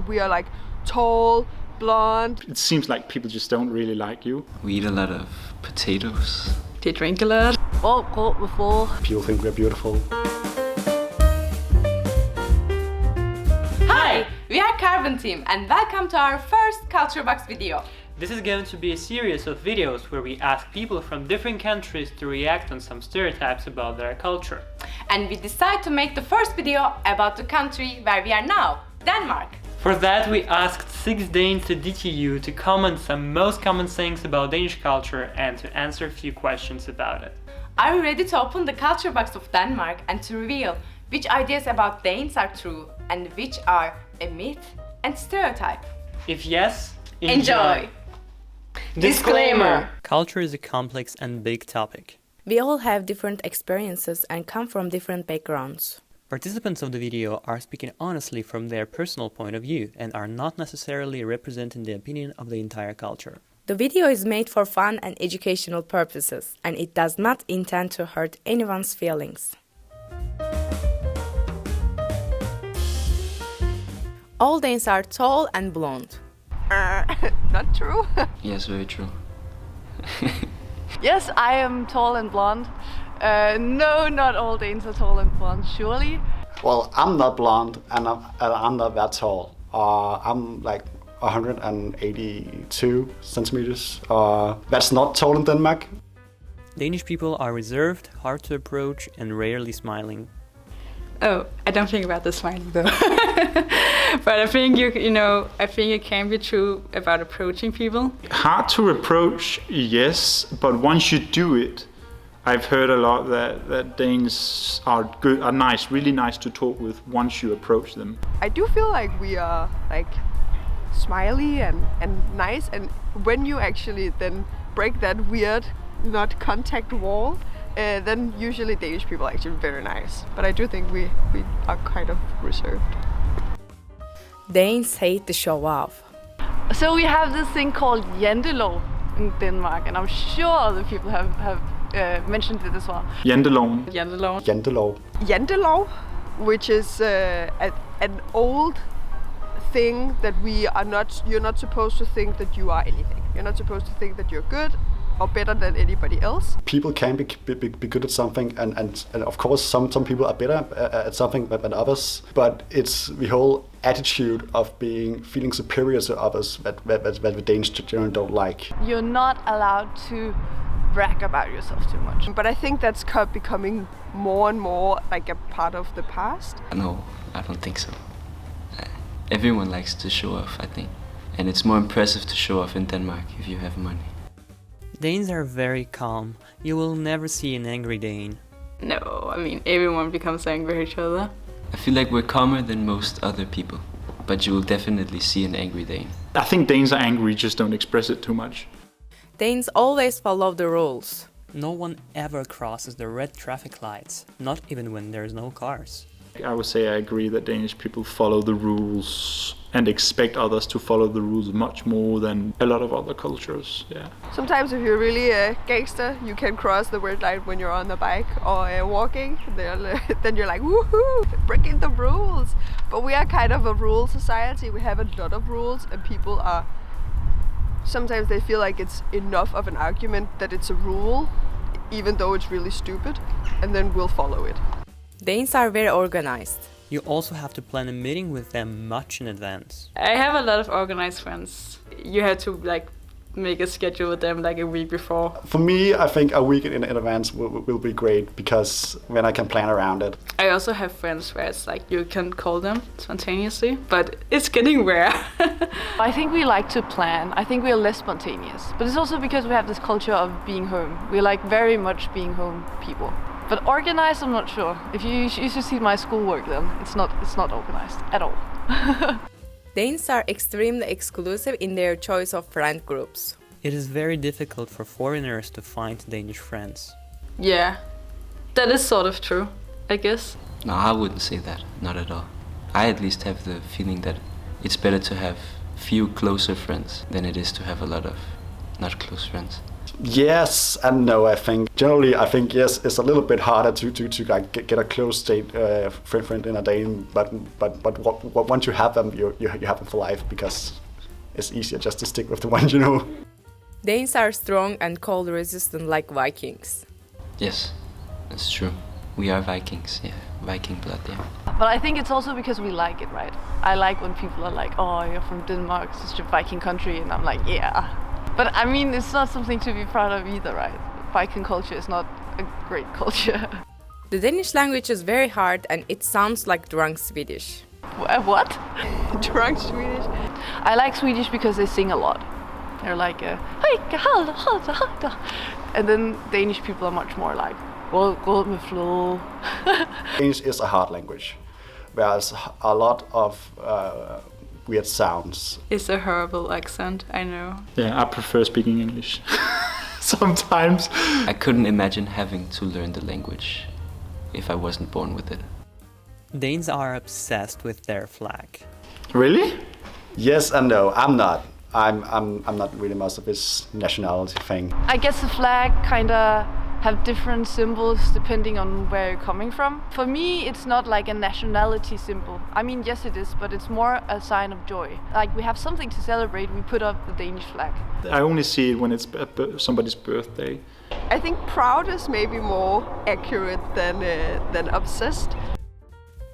We are like tall, blonde. It seems like people just don't really like you. We eat a lot of potatoes. They drink a lot. People think we're beautiful. Hi, we are Carbon Team and welcome to our first Culture Box video. This is going to be a series of videos where we ask people from different countries to react on some stereotypes about their culture. And we decide to make the first video about the country where we are now, Denmark. For that we asked 6 Danes to DTU to comment some most common things about Danish culture and to answer a few questions about it. Are you ready to open the culture box of Denmark and to reveal which ideas about Danes are true and which are a myth and stereotype? If yes, Enjoy! Disclaimer! Culture is a complex and big topic. We all have different experiences and come from different backgrounds. Participants of the video are speaking honestly from their personal point of view and are not necessarily representing the opinion of the entire culture. The video is made for fun and educational purposes, and it does not intend to hurt anyone's feelings. All Danes are tall and blonde. Not true. Yes, very true. Yes, I am tall and blonde. No, not all Danes are tall and blonde, surely. Well, I'm not blonde and I'm not that tall. I'm like 182 centimeters. That's not tall in Denmark. Danish people are reserved, hard to approach and rarely smiling. Oh, I don't think about the smiling though. But I think I think it can be true about approaching people. Hard to approach, yes, but once you do it, I've heard a lot that Danes are good, are nice, really nice to talk with once you approach them. I do feel like we are like smiley and nice, and when you actually then break that weird not contact wall, then usually Danish people are actually very nice. But I do think we are kind of reserved. Danes hate to show off. So we have this thing called jantelov in Denmark, and I'm sure other people have mentioned it as well. Janteloven. Jantelov, which is an old thing that you're not supposed to think that you are anything. You're not supposed to think that you're good or better than anybody else. People can be good at something, and of course some people are better at something than others. But it's the whole attitude of feeling superior to others that the Danes generally don't like. You're not allowed to brag about yourself too much. But I think that's becoming more and more like a part of the past. No, I don't think so. Everyone likes to show off, I think. And it's more impressive to show off in Denmark if you have money. Danes are very calm. You will never see an angry Dane. No, I mean everyone becomes angry at each other. I feel like we're calmer than most other people, but you will definitely see an angry Dane. I think Danes are angry, just don't express it too much. Danes always follow the rules. No one ever crosses the red traffic lights, not even when there's no cars. I would say I agree that Danish people follow the rules and expect others to follow the rules much more than a lot of other cultures. Yeah. Sometimes if you're really a gangster, you can cross the red light when you're on the bike or walking. Then you're like, woohoo, breaking the rules. But we are kind of a rule society. We have a lot of rules, and people are... Sometimes they feel like it's enough of an argument that it's a rule, even though it's really stupid, and then we'll follow it. Danes are very organized. You also have to plan a meeting with them much in advance. I have a lot of organized friends. You have to make a schedule with them a week before. For me, I think a week in advance will be great, because then I can plan around it. I also have friends where it's you can call them spontaneously, but it's getting rare. I think we like to plan. I think we're less spontaneous. But it's also because we have this culture of being home. We like very much being home people. But organized, I'm not sure. If you should see my schoolwork then, it's not organized at all. Danes are extremely exclusive in their choice of friend groups. It is very difficult for foreigners to find Danish friends. Yeah, that is sort of true, I guess. No, I wouldn't say that, not at all. I at least have the feeling that it's better to have few closer friends than it is to have a lot of not close friends. Yes and no. I think generally, yes, it's a little bit harder to like get a close date friend in a Dane, but once you have them, you have them for life because it's easier just to stick with the one you know. Danes are strong and cold resistant like Vikings. Yes, that's true. We are Vikings, yeah. Viking blood, yeah. But I think it's also because we like it, right? I like when people are like, oh, you're from Denmark, such a Viking country, and I'm like, yeah. But I mean, it's not something to be proud of either, right? Viking culture is not a great culture. The Danish language is very hard and it sounds like drunk Swedish. What? Drunk Swedish. I like Swedish because they sing a lot. They're like, and then Danish people are much more like, gå med flow. Danish is a hard language. There's a lot of weird sounds. It's a horrible accent, I know. Yeah, I prefer speaking English sometimes. I couldn't imagine having to learn the language if I wasn't born with it. Danes are obsessed with their flag. Really? Yes and no. I'm not. I'm not really much of this nationality thing. I guess the flag kind of have different symbols depending on where you're coming from. For me, it's not like a nationality symbol. I mean, yes it is, but it's more a sign of joy. Like we have something to celebrate, we put up the Danish flag. I only see it when it's somebody's birthday. I think proud is maybe more accurate than obsessed.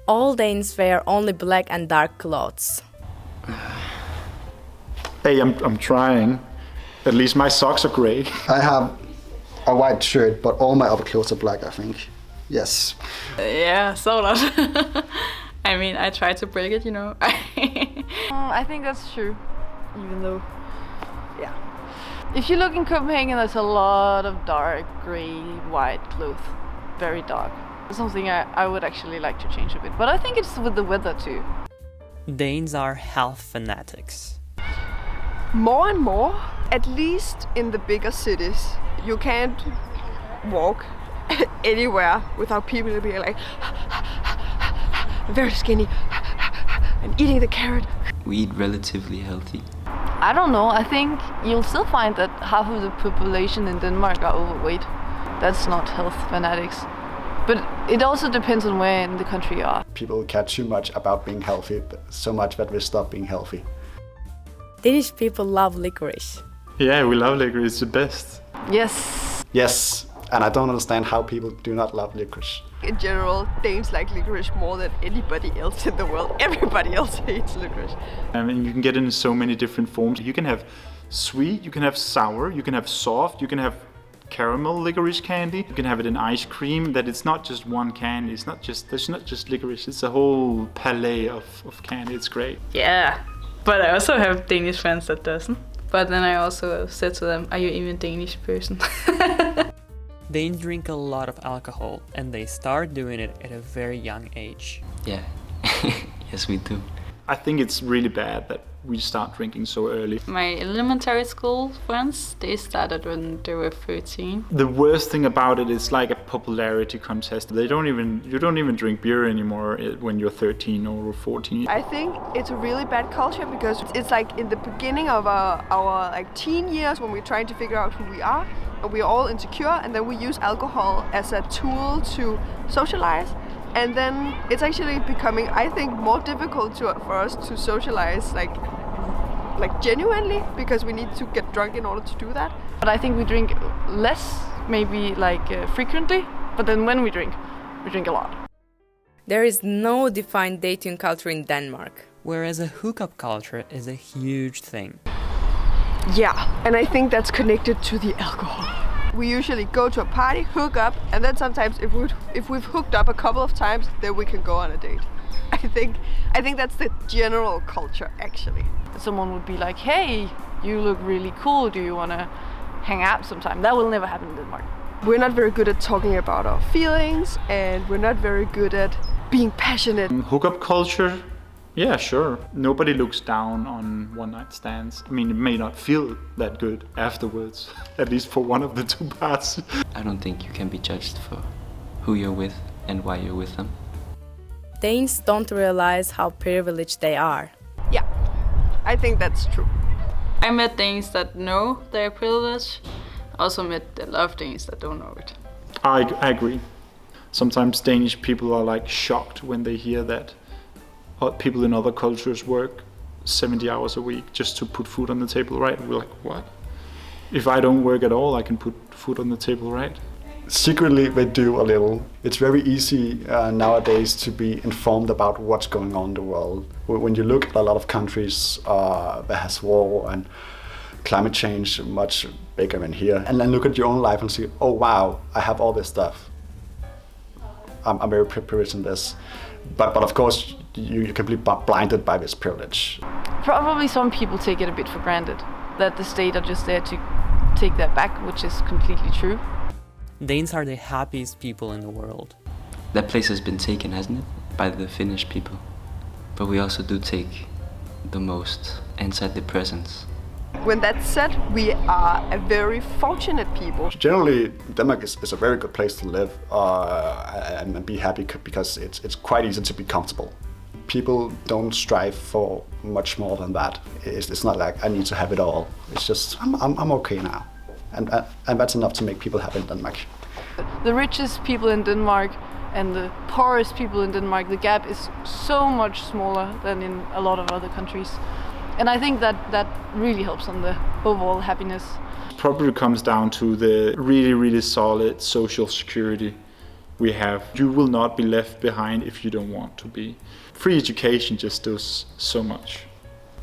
All Danes wear only black and dark clothes. Hey, I'm trying. At least my socks are grey. I have a white shirt, but all my upper clothes are black, I think. Yes. Yeah, sort of. I mean, I try to break it, you know. I think that's true, even though, yeah. If you look in Copenhagen, there's a lot of dark, grey, white clothes. Very dark. It's something I would actually like to change a bit. But I think it's with the weather too. Danes are health fanatics. More and more, at least in the bigger cities, you can't walk anywhere without people being like very skinny and eating the carrot. We eat relatively healthy. I don't know, I think you'll still find that half of the population in Denmark are overweight. That's not health fanatics. But it also depends on where in the country you are. People care too much about being healthy, so much that we stop being healthy. Danish people love licorice. Yeah, we love licorice, it's the best. Yes. Yes, and I don't understand how people do not love licorice. In general, Danes like licorice more than anybody else in the world. Everybody else hates licorice. I mean, you can get it in so many different forms. You can have sweet, you can have sour, you can have soft, you can have caramel licorice candy. You can have it in ice cream, that it's not just one candy. It's not just licorice, it's a whole palette of candy. It's great. Yeah, but I also have Danish friends that doesn't. But then I also said to them, are you even a Danish person? Danes drink a lot of alcohol and they start doing it at a very young age. Yeah, yes we do. I think it's really bad that we start drinking so early. My elementary school friends, they started when they were 13. The worst thing about it is like a popularity contest. You don't even drink beer anymore when you're 13 or 14. I think it's a really bad culture because it's like in the beginning of our like teen years when we're trying to figure out who we are, and we're all insecure, and then we use alcohol as a tool to socialize. And then it's actually becoming, I think, more difficult for us to socialize like genuinely, because we need to get drunk in order to do that. But I think we drink less, maybe frequently, but then when we drink a lot. There is no defined dating culture in Denmark. Whereas a hookup culture is a huge thing. Yeah, and I think that's connected to the alcohol. We usually go to a party, hook up, and then sometimes if we've hooked up a couple of times, then we can go on a date. I think that's the general culture, actually. Someone would be like, hey, you look really cool, do you want to hang out sometime? That will never happen in Denmark. We're not very good at talking about our feelings, and we're not very good at being passionate. Hookup culture? Yeah, sure. Nobody looks down on one-night stands. I mean, it may not feel that good afterwards, at least for one of the two parts. I don't think you can be judged for who you're with and why you're with them. Danes don't realize how privileged they are. Yeah, I think that's true. I met Danes that know they're privileged, Also met a lot of Danes that don't know it. I agree. Sometimes Danish people are like shocked when they hear that people in other cultures work 70 hours a week just to put food on the table, right? We're like, what? If I don't work at all, I can put food on the table, right? Secretly, we do a little. It's very easy nowadays to be informed about what's going on in the world. When you look at a lot of countries that has war and climate change much bigger than here, and then look at your own life and see, oh wow, I have all this stuff. I'm very privileged in this. But of course, you can be blinded by this privilege. Probably some people take it a bit for granted, that the state are just there to take that back, which is completely true. Danes are the happiest people in the world. That place has been taken, hasn't it? By the Finnish people. But we also do take the most antidepressants. When that's said, we are a very fortunate people. Generally, Denmark is a very good place to live and be happy because it's quite easy to be comfortable. People don't strive for much more than that. It's not like I need to have it all. It's just I'm okay now, and that's enough to make people happy in Denmark. The richest people in Denmark and the poorest people in Denmark, the gap is so much smaller than in a lot of other countries. And I think that really helps on the overall happiness. Probably comes down to the really, really solid social security we have. You will not be left behind if you don't want to be. Free education just does so much.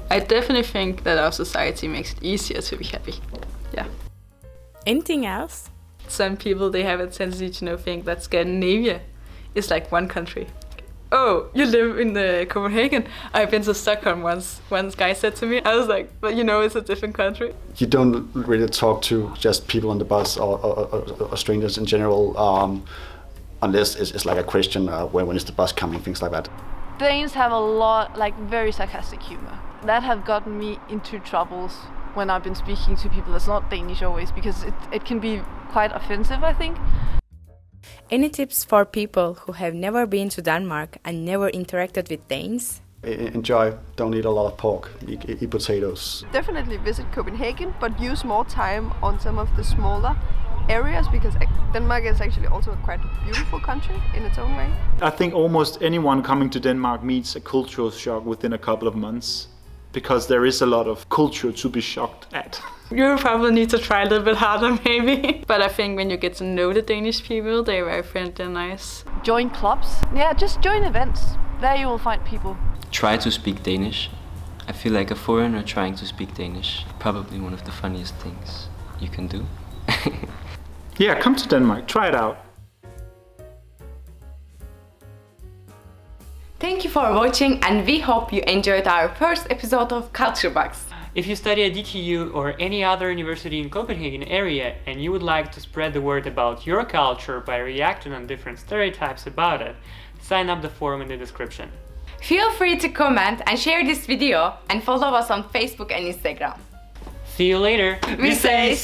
I definitely think that our society makes it easier to be happy. Yeah. Anything else? Some people, they have a tendency to think that Scandinavia is like one country. Oh, you live in Copenhagen? I've been to Stockholm once. One guy said to me, I was like, but it's a different country. You don't really talk to just people on the bus or strangers in general, unless it's like a question, when is the bus coming, things like that. Danes have a lot, very sarcastic humor. That have gotten me into troubles when I've been speaking to people that's not Danish always, because it can be quite offensive, I think. Any tips for people who have never been to Denmark and never interacted with Danes? Enjoy, don't eat a lot of pork, eat potatoes. Definitely visit Copenhagen, but use more time on some of the smaller areas, because Denmark is actually also a quite beautiful country in its own way. I think almost anyone coming to Denmark meets a cultural shock within a couple of months, because there is a lot of culture to be shocked at. You probably need to try a little bit harder maybe. But I think when you get to know the Danish people, they're very friendly and nice. Join clubs. Yeah, just join events. There you will find people. Try to speak Danish. I feel like a foreigner trying to speak Danish. Probably one of the funniest things you can do. Yeah, come to Denmark, try it out. Thank you for watching, and we hope you enjoyed our first episode of Culture Box. If you study at DTU or any other university in Copenhagen area and you would like to spread the word about your culture by reacting on different stereotypes about it, sign up the forum in the description. Feel free to comment and share this video, and follow us on Facebook and Instagram. See you later. We say